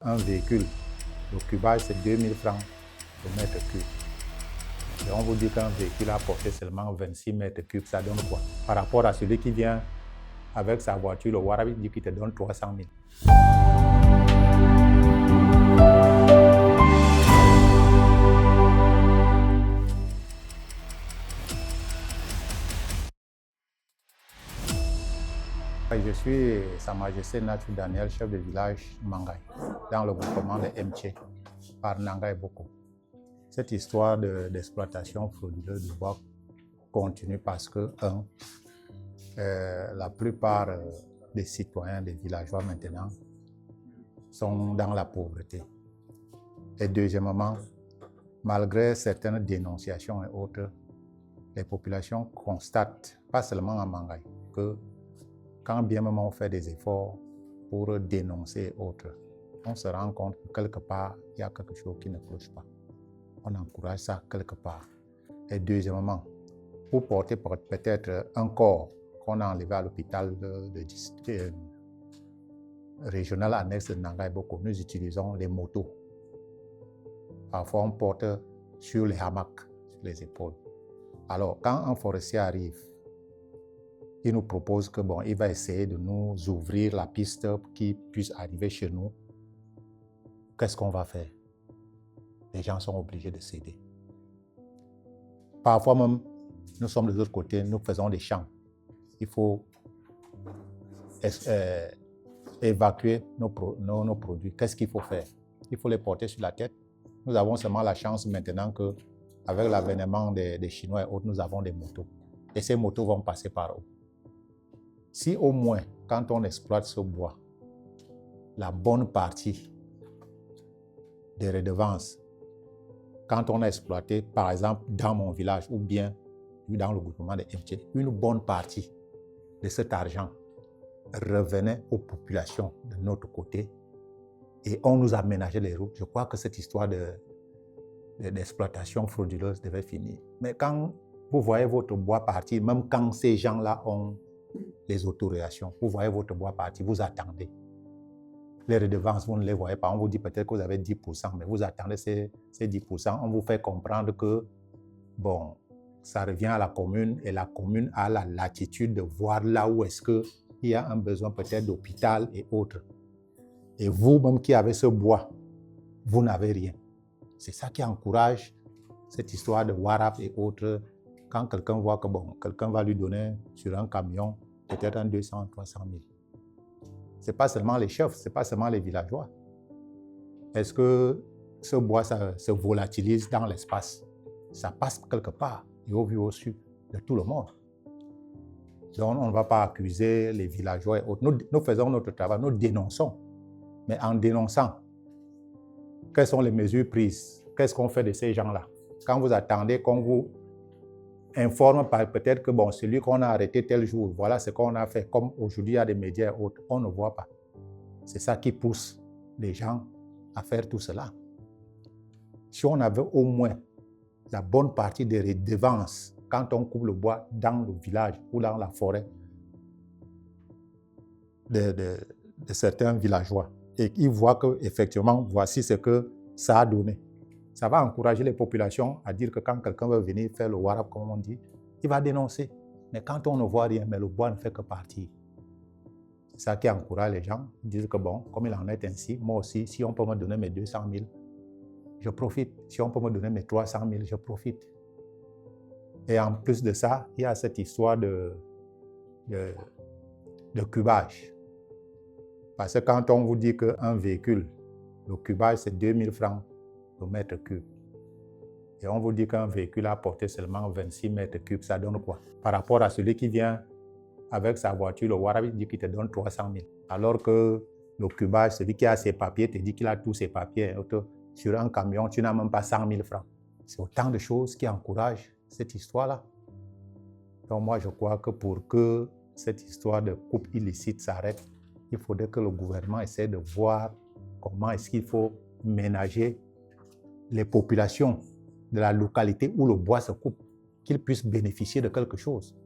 Un véhicule, le cubage, c'est 2000 francs le mètre cube. Et on vous dit qu'un véhicule a porté seulement 26 mètres cubes, ça donne quoi? Par rapport à celui qui vient avec sa voiture, le Warabi dit qu'il te donne 300 000. Je suis Sa Majesté Nature Daniel, chef de village Mangaï, dans le groupement de Mtché, par Nangaï Boko. Cette histoire d'exploitation frauduleuse du bois continue parce que, la plupart des citoyens, des villageois maintenant, sont dans la pauvreté. Et deuxièmement, malgré certaines dénonciations et autres, les populations constatent, pas seulement à Mangaï, que quand bien même on fait des efforts pour dénoncer et autres, on se rend compte que quelque part, il y a quelque chose qui ne cloche pas. On encourage ça quelque part. Et deuxièmement, pour porter peut-être un corps qu'on a enlevé à l'hôpital régional annexe de Nangaï Boko, nous utilisons les motos. Parfois, on porte sur les hamacs, sur les épaules. Alors, quand un forestier arrive, il nous propose que il va essayer de nous ouvrir la piste pour qu'il puisse arriver chez nous. Qu'est-ce qu'on va faire? Les gens sont obligés de céder. Parfois même, nous sommes de l'autre côté, nous faisons des champs. Il faut évacuer nos produits. Qu'est-ce qu'il faut faire? Il faut les porter sur la tête. Nous avons seulement la chance maintenant qu'avec l'avènement des Chinois et autres, nous avons des motos. Et ces motos vont passer par où? Si au moins, quand on exploite ce bois, la bonne partie des redevances, quand on a exploité, par exemple, dans mon village ou bien dans le groupement de Mtché, une bonne partie de cet argent revenait aux populations de notre côté et on nous aménageait les routes. Je crois que cette histoire d'exploitation frauduleuse devait finir. Mais quand vous voyez votre bois partir, même quand ces gens-là ont les autorisations, vous voyez votre bois partir, vous attendez. Les redevances, vous ne les voyez pas. On vous dit peut-être que vous avez 10%, mais vous attendez ces 10%. On vous fait comprendre que, ça revient à la commune et la commune a la latitude de voir là où est-ce qu'il y a un besoin peut-être d'hôpital et autres. Et vous-même qui avez ce bois, vous n'avez rien. C'est ça qui encourage cette histoire de Warap et autres. Quand quelqu'un voit que quelqu'un va lui donner sur un camion peut-être un 200, 300 000. Ce n'est pas seulement les chefs, ce n'est pas seulement les villageois. Est-ce que ce bois se volatilise dans l'espace? Ça passe quelque part, et au vu au su de tout le monde. Donc on ne va pas accuser les villageois et autres. Nous faisons notre travail, nous dénonçons. Mais en dénonçant, quelles sont les mesures prises? Qu'est-ce qu'on fait de ces gens-là? Quand vous attendez qu'on vous informe peut-être que celui qu'on a arrêté tel jour, voilà ce qu'on a fait. Comme aujourd'hui, il y a des médias et autres, on ne voit pas. C'est ça qui pousse les gens à faire tout cela. Si on avait au moins la bonne partie des redevances quand on coupe le bois dans le village ou dans la forêt de certains villageois et qu'ils voient qu'effectivement, voici ce que ça a donné. Ça va encourager les populations à dire que quand quelqu'un veut venir faire le warab, comme on dit, il va dénoncer. Mais quand on ne voit rien, mais le bois ne fait que partir. C'est ça qui encourage les gens. Ils disent que comme il en est ainsi, moi aussi, si on peut me donner mes 200 000, je profite. Si on peut me donner mes 300 000, je profite. Et en plus de ça, il y a cette histoire de cubage. Parce que quand on vous dit qu'un véhicule, le cubage, c'est 2000 francs le mètre cube. Et on vous dit qu'un véhicule a porté seulement 26 mètres cubes, ça donne quoi? Par rapport à celui qui vient avec sa voiture, le Warabi dit qu'il te donne 300 000. Alors que le cubage, celui qui a ses papiers, te dit qu'il a tous ses papiers. Sur un camion, tu n'as même pas 100 000 francs. C'est autant de choses qui encouragent cette histoire-là. Donc moi, je crois que pour que cette histoire de coupe illicite s'arrête, il faudrait que le gouvernement essaie de voir comment est-ce qu'il faut ménager les populations de la localité où le bois se coupe, qu'ils puissent bénéficier de quelque chose.